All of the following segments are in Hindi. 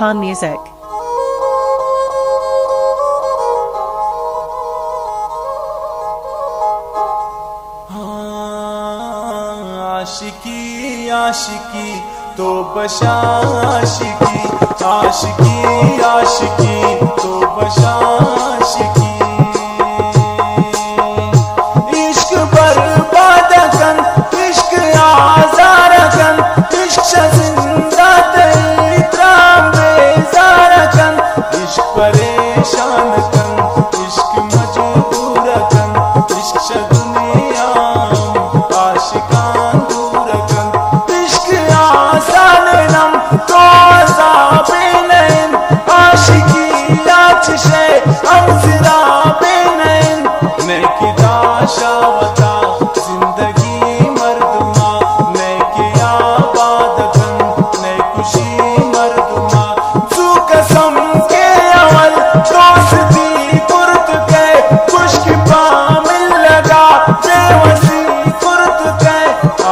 Khan Music. आशिकी आशिकी तो बशा आशिकी, आशिकी आशिकी तो बशा आशिकी। इश्क बर्बाद कन, इश्क आज़ार कन, इश्क जिंदा तेरा बेजार कन, इश्क परेशान कन, इश्क मजबूर कन, इश्क दुनिया आशिकान दूर कन, इश्क आसान नम तो अज़ाबे नैन, आशिकी आतिशे अंज़रा बेनैन, नेकी दाशा वता जिंदगी मर्दमा, नेकी आबाद कन, ने खुशी मर्दमा, तू कसम के अवल दोस्ती कुर्त के, खुश्क पामिल लगा बेवसी कुर्त के,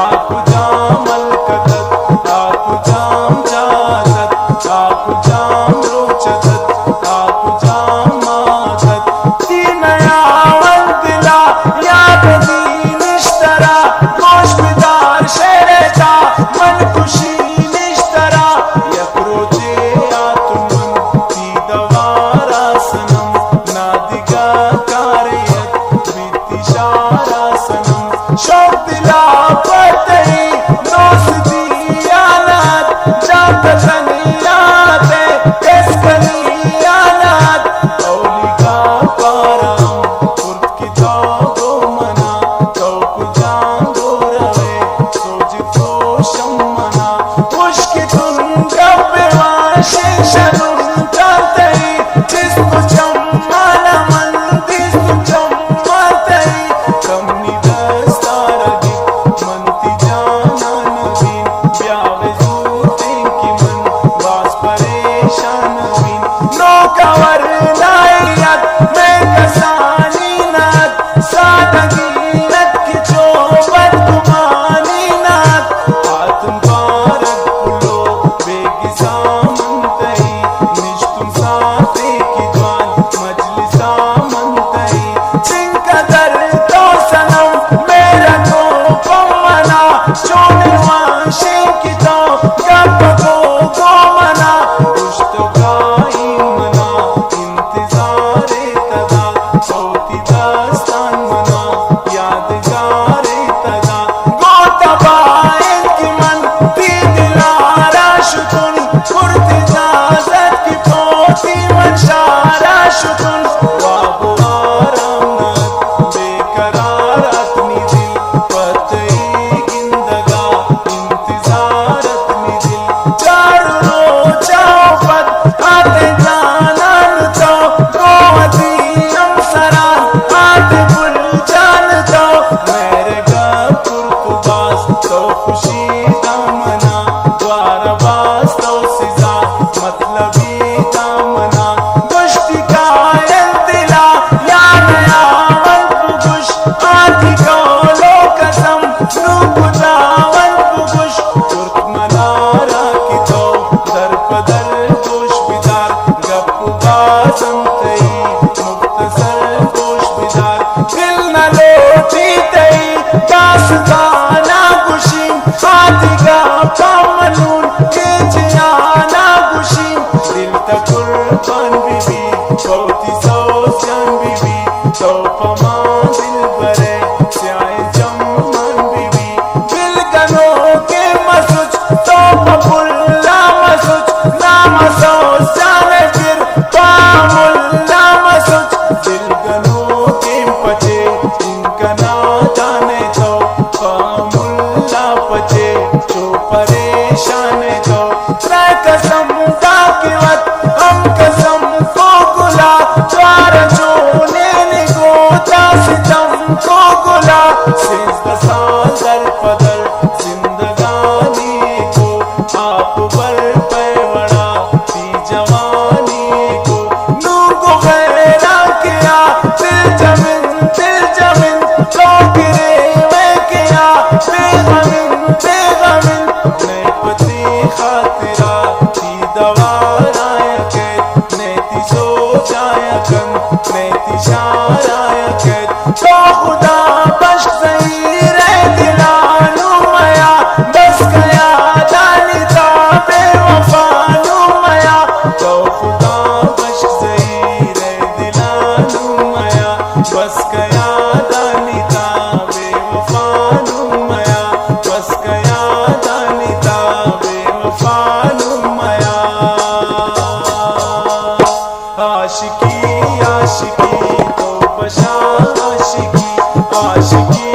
आप जामल कदत, आप जाम जादत, आप जाम रोचदत, आप जाम मादत, तीन यावल दिला याद दी निश्तरा, गोश बिदार शेरेता मन खुशी निश्तरा, यक्रोजे आत्मन ती दवारा सनम, नादिगा कारियत बीतिशारा सनम, शौक दिला पतई दोस्ती आनात, जात सनियाते कसकनी आनात, औलिगा पाराम कुर्त की जागो मना, तौक जांगो रवे सोज फोशम मना, मुश्क तुम गब्बे वाशे शनुम जातई, जिस्म चम्माना मन दिस्म चम्मातई, कमनी दस्तारगी मनती जाना नवीन, ब्यावे जूतें की मन बास परेशान बीन, नौकावर नायत में कसानी नात, सादगी नत की चौबत कुमानी नात, आत्म पारक पुलो बेगिसा मनतई, निश्तुम साथे की जान मजलिसा मनतई, चिंकदर तो सनम मेरा तो पमना, चोने वाशे की तो गप को मना, पुश्त गाई मना, इंतजारे तदा सोती दास्तान मना, यादगारे तदा गोतबाइन की मन ती दिलारा शुकुन, कुर्त जाजत की पोती मंशारा शुकुन, वाबो आरामनाथ बेकरार अपनी दिल, पतई गिंदगा इंतजार अपनी दिल, चारू रोजा पद आते जानन तो, गोवती अमसरा आते बुल जान तो, मेरे गपुर कुबास तो खुशी दामना, द्वारबास तो सिजा मतलबी दामना, गुश्ती कायल दिला या नया वन पुगुश, आधी कौलो कसम नू बुदावन पुगुश, तुर्क मनारा की तो दर पदर गोश बिदार, गप्पू बाजम तई मुख्तसर गोश बिदार, दिल न लोटी तई दास्ताना गुशी, आदिगा पामनून के जियाना गुशी, दिल तकुर्बान बीबी बहुती सोस्यान बीबी, तो पमा दिल बरे स्याए जम्मान बीबी, दिल गनो के मसुच तो पपुल्ला मसुच, नाम सोस्याने फिर पामुल्ला मसुच, दिल गनो के पचे इनका ना जाने तो, पामुल्ला पचे जो परेशान तो, त्रय कसम दाकिवत हम कसम को गुला, द्वार जो ने गोता नेति शारायकत तो खुदा बश ज़हीर दिलानु मया बस गया दानिता बेवफानु मया तो खुदा बश ज़हीर दिलानु मया बस गया दानिता बेवफानु मया बस गया दानिता बेवफानु मया आशिकी आशिकी तो बशा आशिकी आशिकी